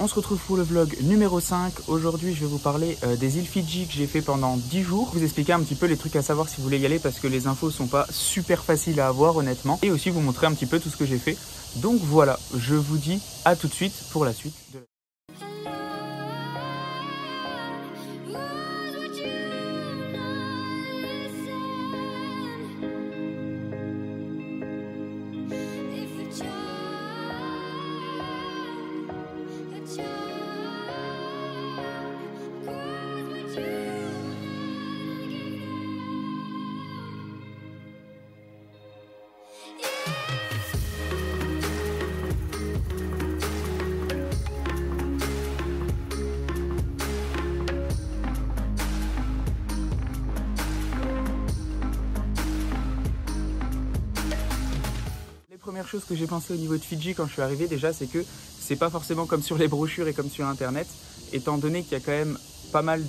On se retrouve pour le vlog numéro 5. Aujourd'hui, je vais vous parler des îles Fidji que j'ai fait pendant 10 jours. Vous expliquer un petit peu les trucs à savoir si vous voulez y aller parce que les infos sont pas super faciles à avoir honnêtement. Et aussi vous montrer un petit peu tout ce que j'ai fait. Donc voilà, je vous dis à tout de suite pour la suite de la... Première chose que j'ai pensé au niveau de Fidji quand je suis arrivé déjà, c'est que c'est pas forcément comme sur les brochures et comme sur internet, étant donné qu'il y a quand même pas mal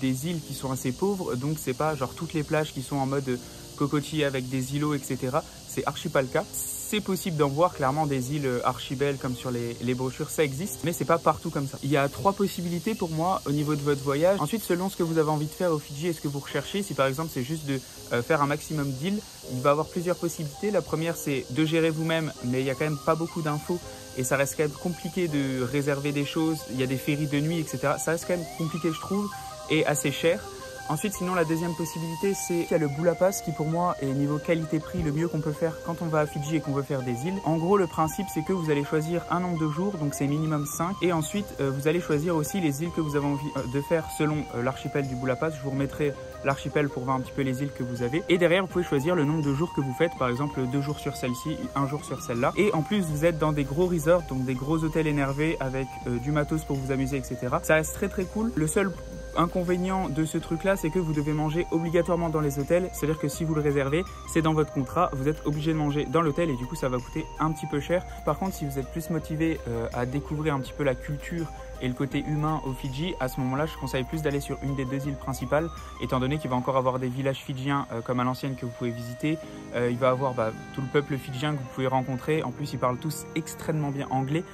des îles qui sont assez pauvres, donc c'est pas genre toutes les plages qui sont en mode cocotier avec des îlots, etc. C'est archi pas le cas. C'est possible d'en voir clairement des îles archi belles comme sur les brochures, ça existe, mais c'est pas partout comme ça. Il y a 3 possibilités pour moi au niveau de votre voyage. Ensuite, selon ce que vous avez envie de faire au Fidji et ce que vous recherchez, si par exemple c'est juste de faire un maximum d'îles, il va y avoir plusieurs possibilités. La première, c'est de gérer vous-même, mais il y a quand même pas beaucoup d'infos et ça reste quand même compliqué de réserver des choses. Il y a des ferries de nuit, etc. Ça reste quand même compliqué, je trouve, et assez cher. Ensuite, sinon, la deuxième possibilité, c'est qu'il y a le Bula Pass qui, pour moi, est niveau qualité-prix le mieux qu'on peut faire quand on va à Fidji et qu'on veut faire des îles. En gros, le principe, c'est que vous allez choisir un nombre de jours, donc c'est minimum 5. Et ensuite, vous allez choisir aussi les îles que vous avez envie de faire selon l'archipel du Bula Pass. Je vous remettrai l'archipel pour voir un petit peu les îles que vous avez. Et derrière, vous pouvez choisir le nombre de jours que vous faites. Par exemple, 2 jours sur celle-ci, 1 jour sur celle-là. Et en plus, vous êtes dans des gros resorts, donc des gros hôtels énervés avec du matos pour vous amuser, etc. Ça reste très très cool. Le seul inconvénient de ce truc là, c'est que vous devez manger obligatoirement dans les hôtels, c'est à dire que si vous le réservez, c'est dans votre contrat, vous êtes obligé de manger dans l'hôtel et du coup ça va coûter un petit peu cher. Par contre, si vous êtes plus motivé à découvrir un petit peu la culture et le côté humain au Fidji, à ce moment-là, je conseille plus d'aller sur une des 2 îles principales, étant donné qu'il va encore avoir des villages fidjiens comme à l'ancienne que vous pouvez visiter. Il va avoir tout le peuple fidjien que vous pouvez rencontrer. En plus, ils parlent tous extrêmement bien anglais,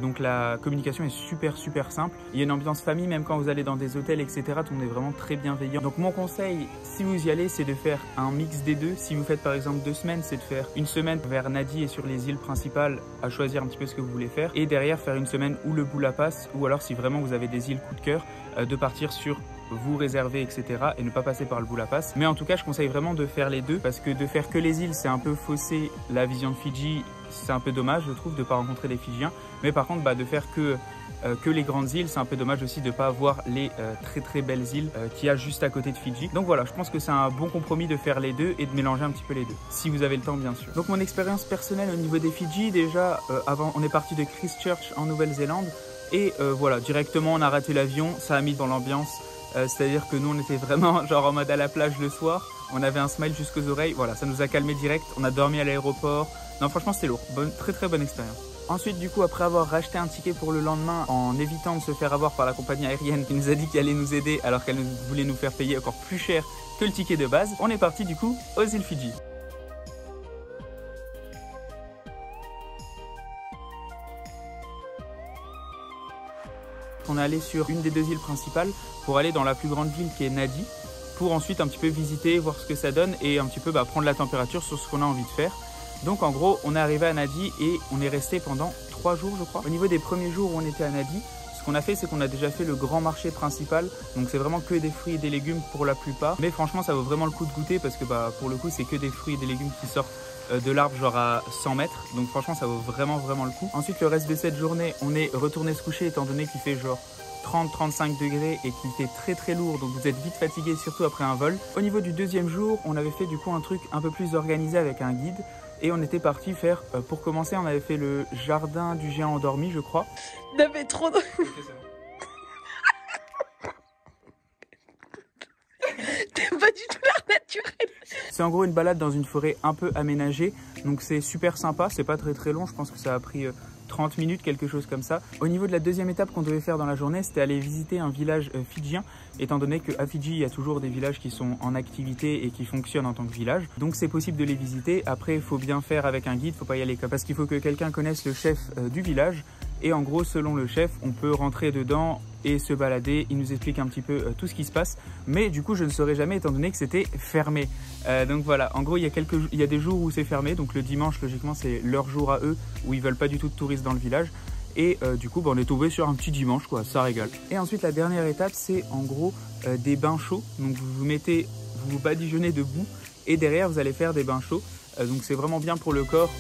donc la communication est super simple. Il y a une ambiance famille, même quand vous allez dans des hôtels, etc. Tout le monde est vraiment très bienveillant. Donc mon conseil, si vous y allez, c'est de faire un mix des deux. Si vous faites par exemple 2 semaines, c'est de faire une semaine vers Nadi et sur les îles principales, à choisir un petit peu ce que vous voulez faire. Et derrière, faire une semaine ou le Bula Pass, ou alors si vraiment vous avez des îles coup de cœur, de partir sur vous réserver, etc. et ne pas passer par le Bula Pass. Mais en tout cas, je conseille vraiment de faire les deux parce que de faire que les îles, c'est un peu fausser la vision de Fidji. C'est un peu dommage, je trouve, de ne pas rencontrer des Fidjiens. Mais par contre, de faire que les grandes îles, c'est un peu dommage aussi de ne pas avoir les très belles îles qu'il y a juste à côté de Fidji. Donc voilà, je pense que c'est un bon compromis de faire les deux et de mélanger un petit peu les deux, si vous avez le temps bien sûr. Donc mon expérience personnelle au niveau des Fidji, déjà, avant, on est parti de Christchurch en Nouvelle-Zélande et voilà, directement on a raté l'avion, ça a mis dans l'ambiance. C'est-à-dire que nous on était vraiment genre en mode à la plage le soir, on avait un smile jusqu'aux oreilles, voilà, ça nous a calmé direct, on a dormi à l'aéroport. Non, franchement c'était lourd, très bonne expérience. Ensuite, du coup, après avoir racheté un ticket pour le lendemain en évitant de se faire avoir par la compagnie aérienne qui nous a dit qu'elle allait nous aider alors qu'elle voulait nous faire payer encore plus cher que le ticket de base, on est parti du coup aux îles Fidji. On est allé sur une des 2 îles principales pour aller dans la plus grande ville qui est Nadi, pour ensuite un petit peu visiter, voir ce que ça donne et un petit peu prendre la température sur ce qu'on a envie de faire. Donc en gros, on est arrivé à Nadi et on est resté pendant 3 jours je crois. Au niveau des premiers jours où on était à Nadi, ce qu'on a fait, c'est qu'on a déjà fait le grand marché principal. Donc c'est vraiment que des fruits et des légumes pour la plupart. Mais franchement, ça vaut vraiment le coup de goûter parce que pour le coup, c'est que des fruits et des légumes qui sortent de l'arbre genre à 100 mètres. Donc franchement, ça vaut vraiment le coup. Ensuite, le reste de cette journée, on est retourné se coucher étant donné qu'il fait genre 30-35 degrés et qu'il fait très lourd, donc vous êtes vite fatigué, surtout après un vol. Au niveau du 2e jour, on avait fait du coup un truc un peu plus organisé avec un guide et on était parti faire, pour commencer, on avait fait le jardin du géant endormi, je crois. On avait trop de... T'es pas du tout l'air naturel. C'est en gros une balade dans une forêt un peu aménagée, donc c'est super sympa, c'est pas très long, je pense que ça a pris 30 minutes, quelque chose comme ça. Au niveau de la 2e étape qu'on devait faire dans la journée, c'était aller visiter un village fidjien, étant donné qu'à Fidji, il y a toujours des villages qui sont en activité et qui fonctionnent en tant que village. Donc c'est possible de les visiter. Après, il faut bien faire avec un guide, il ne faut pas y aller parce qu'il faut que quelqu'un connaisse le chef du village. Et en gros, selon le chef, on peut rentrer dedans et se balader. Il nous explique un petit peu tout ce qui se passe. Mais du coup, je ne saurais jamais étant donné que c'était fermé. Donc voilà, en gros, il y a des jours où c'est fermé. Donc le dimanche, logiquement, c'est leur jour à eux où ils veulent pas du tout de touristes dans le village. Et du coup, on est tombé sur un petit dimanche, quoi, ça régale. Et ensuite, la dernière étape, c'est en gros des bains chauds. Donc vous badigeonnez debout et derrière, vous allez faire des bains chauds. Donc c'est vraiment bien pour le corps.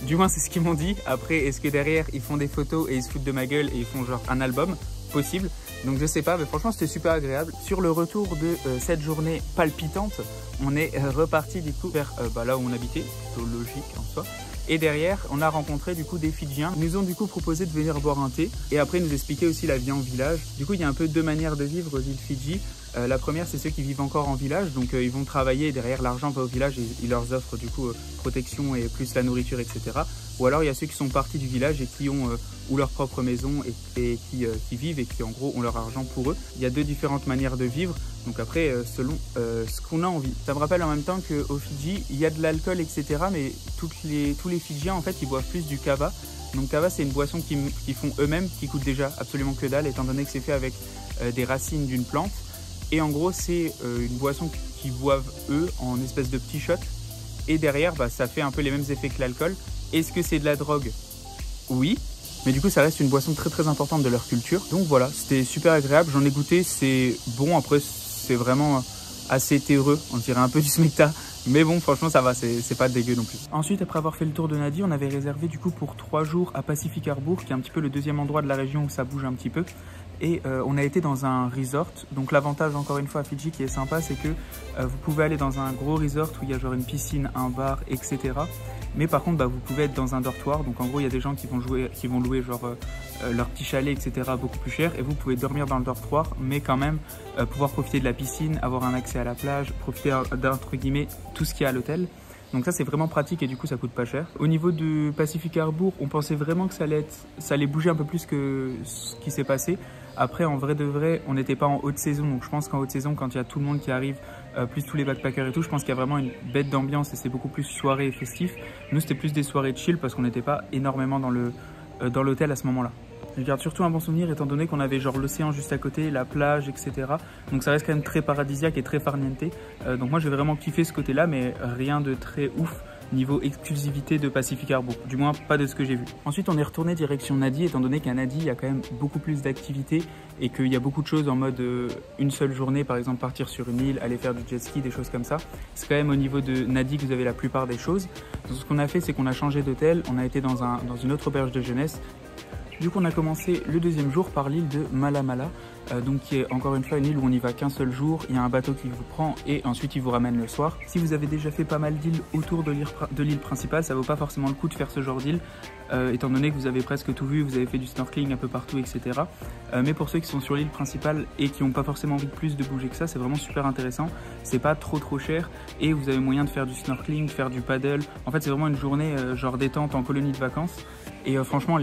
Du moins, c'est ce qu'ils m'ont dit. Après, est-ce que derrière, ils font des photos et ils se foutent de ma gueule et ils font genre un album? Possible. Donc je sais pas, mais franchement, c'était super agréable. Sur le retour de cette journée palpitante, on est reparti du coup vers là où on habitait, plutôt logique en soi. Et derrière, on a rencontré du coup des Fidjiens. Ils nous ont du coup proposé de venir boire un thé et après nous expliquer aussi la vie en village. Du coup, il y a un peu deux manières de vivre aux îles Fidji. La première, c'est ceux qui vivent encore en village, donc ils vont travailler et derrière l'argent va au village et ils leur offrent du coup protection et plus la nourriture, etc. Ou alors il y a ceux qui sont partis du village et qui ont ou leur propre maison et qui vivent et qui en gros ont leur argent pour eux. Il y a deux différentes manières de vivre, donc après selon ce qu'on a envie. Ça me rappelle en même temps qu'au Fidji, il y a de l'alcool, etc. Mais tous les Fidjiens en fait, ils boivent plus du kava. Donc kava, c'est une boisson qu'ils font eux-mêmes, qui coûte déjà absolument que dalle, étant donné que c'est fait avec des racines d'une plante. Et en gros, c'est une boisson qu'ils boivent eux en espèce de petits shots. Et derrière, ça fait un peu les mêmes effets que l'alcool. Est-ce que c'est de la drogue? Oui. Mais du coup, ça reste une boisson très très importante de leur culture. Donc voilà, c'était super agréable. J'en ai goûté, c'est bon. Après, c'est vraiment assez terreux. On dirait un peu du smecta. Mais bon, franchement, ça va, c'est pas dégueu non plus. Ensuite, après avoir fait le tour de Nadi, on avait réservé du coup pour 3 jours à Pacific Harbour, qui est un petit peu le deuxième endroit de la région où ça bouge un petit peu. Et on a été dans un resort. Donc l'avantage encore une fois à Fidji qui est sympa, c'est que vous pouvez aller dans un gros resort où il y a genre une piscine, un bar, etc. Mais par contre vous pouvez être dans un dortoir. Donc en gros il y a des gens qui vont louer genre leur petit chalet, etc. beaucoup plus cher. Et vous pouvez dormir dans le dortoir, mais quand même pouvoir profiter de la piscine, avoir un accès à la plage, profiter d'entre guillemets tout ce qu'il y a à l'hôtel. Donc ça c'est vraiment pratique et du coup ça coûte pas cher. Au niveau de Pacific Harbour, on pensait vraiment que ça allait bouger un peu plus que ce qui s'est passé. Après en vrai de vrai, on n'était pas en haute saison, donc je pense qu'en haute saison quand il y a tout le monde qui arrive, plus tous les backpackers et tout, je pense qu'il y a vraiment une bête d'ambiance et c'est beaucoup plus soirée et festif. Nous c'était plus des soirées chill parce qu'on n'était pas énormément dans l'hôtel à ce moment-là. Je garde surtout un bon souvenir étant donné qu'on avait genre l'océan juste à côté, la plage, etc. Donc ça reste quand même très paradisiaque et très farniente. Donc moi j'ai vraiment kiffé ce côté-là, mais rien de très ouf niveau exclusivité de Pacific Harbour. Du moins pas de ce que j'ai vu. Ensuite on est retourné direction Nadi étant donné qu'à Nadi il y a quand même beaucoup plus d'activités et qu'il y a beaucoup de choses en mode une seule journée, par exemple partir sur une île, aller faire du jet ski, des choses comme ça. C'est quand même au niveau de Nadi que vous avez la plupart des choses. Donc ce qu'on a fait c'est qu'on a changé d'hôtel, on a été dans une autre auberge de jeunesse. Du coup on a commencé le deuxième jour par l'île de Malamala, donc qui est encore une fois une île où on n'y va qu'un seul jour. Il y a un bateau qui vous prend et ensuite il vous ramène le soir. Si vous avez déjà fait pas mal d'îles autour de l'île principale, ça vaut pas forcément le coup de faire ce genre d'île, étant donné que vous avez presque tout vu, vous avez fait du snorkeling un peu partout, etc. Mais pour ceux qui sont sur l'île principale et qui n'ont pas forcément envie de plus de bouger que ça, c'est vraiment super intéressant. C'est pas trop cher et vous avez moyen de faire du snorkeling, faire du paddle. En fait c'est vraiment une journée genre détente en colonie de vacances. Et franchement,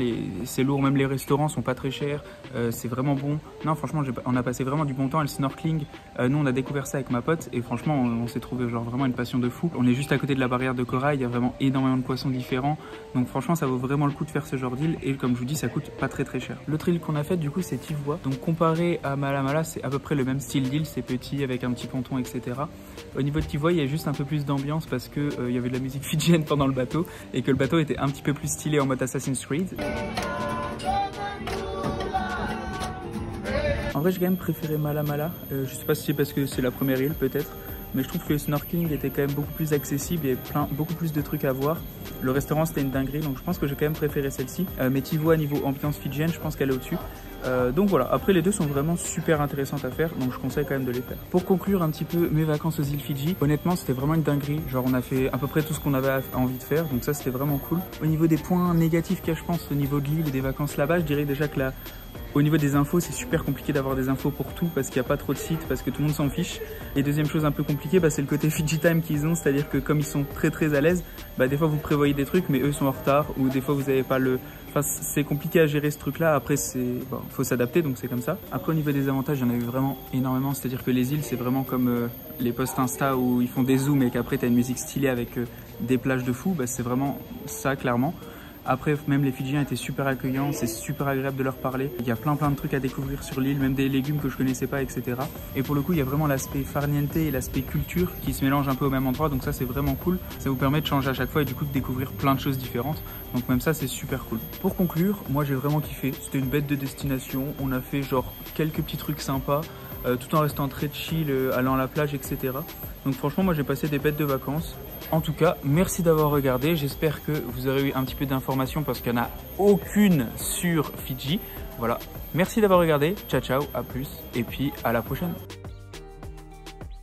c'est lourd, même les restaurants sont pas très chers, c'est vraiment bon. Non, franchement, on a passé vraiment du bon temps. Et le snorkeling, nous, on a découvert ça avec ma pote et franchement, on s'est trouvé genre vraiment une passion de fou. On est juste à côté de la barrière de corail, il y a vraiment énormément de poissons différents. Donc franchement, ça vaut vraiment le coup de faire ce genre d'île et comme je vous dis, ça coûte pas très cher. L'autre île qu'on a faite, du coup, c'est Tivua. Donc comparé à Malamala, c'est à peu près le même style d'île, c'est petit avec un petit ponton, etc. Au niveau de Tivua, il y a juste un peu plus d'ambiance parce que il y avait de la musique fidjienne pendant le bateau et que le bateau était un petit peu plus stylé en mode Assassin's Creed. En vrai j'ai quand même préféré Malamala, je sais pas si c'est parce que c'est la première île peut-être, mais je trouve que le snorkeling était quand même beaucoup plus accessible, il y avait beaucoup plus de trucs à voir. Le restaurant c'était une dinguerie, donc je pense que j'ai quand même préféré celle-ci. Mais Tivua niveau ambiance fidjienne, je pense qu'elle est au-dessus. Donc voilà, après les deux sont vraiment super intéressantes à faire, donc je conseille quand même de les faire. Pour conclure un petit peu mes vacances aux îles Fidji, honnêtement c'était vraiment une dinguerie, genre on a fait à peu près tout ce qu'on avait envie de faire, donc ça c'était vraiment cool. Au niveau des points négatifs qu'il y a je pense au niveau de l'île et des vacances là-bas, je dirais déjà que au niveau des infos, c'est super compliqué d'avoir des infos pour tout parce qu'il n'y a pas trop de sites, parce que tout le monde s'en fiche. Et deuxième chose un peu compliquée, c'est le côté Fidji Time qu'ils ont, c'est-à-dire que comme ils sont très à l'aise, des fois vous prévoyez des trucs mais eux sont en retard ou des fois vous n'avez pas le... Enfin c'est compliqué à gérer ce truc-là, après faut s'adapter donc c'est comme ça. Après au niveau des avantages, il y en a eu vraiment énormément, c'est-à-dire que les îles c'est vraiment comme les posts Insta où ils font des zooms et qu'après tu as une musique stylée avec des plages de fou, c'est vraiment ça clairement. Après, même les Fidjiens étaient super accueillants, c'est super agréable de leur parler. Il y a plein de trucs à découvrir sur l'île, même des légumes que je connaissais pas, etc. Et pour le coup, il y a vraiment l'aspect farniente et l'aspect culture qui se mélangent un peu au même endroit, donc ça c'est vraiment cool. Ça vous permet de changer à chaque fois et du coup de découvrir plein de choses différentes. Donc même ça c'est super cool. Pour conclure, moi j'ai vraiment kiffé. C'était une bête de destination. On a fait genre quelques petits trucs sympas, tout en restant très chill, allant à la plage, etc. Donc franchement, moi j'ai passé des bêtes de vacances. En tout cas, merci d'avoir regardé. J'espère que vous aurez eu un petit peu d'informations parce qu'il n'y en a aucune sur Fidji. Voilà. Merci d'avoir regardé. Ciao, ciao, à plus. Et puis à la prochaine.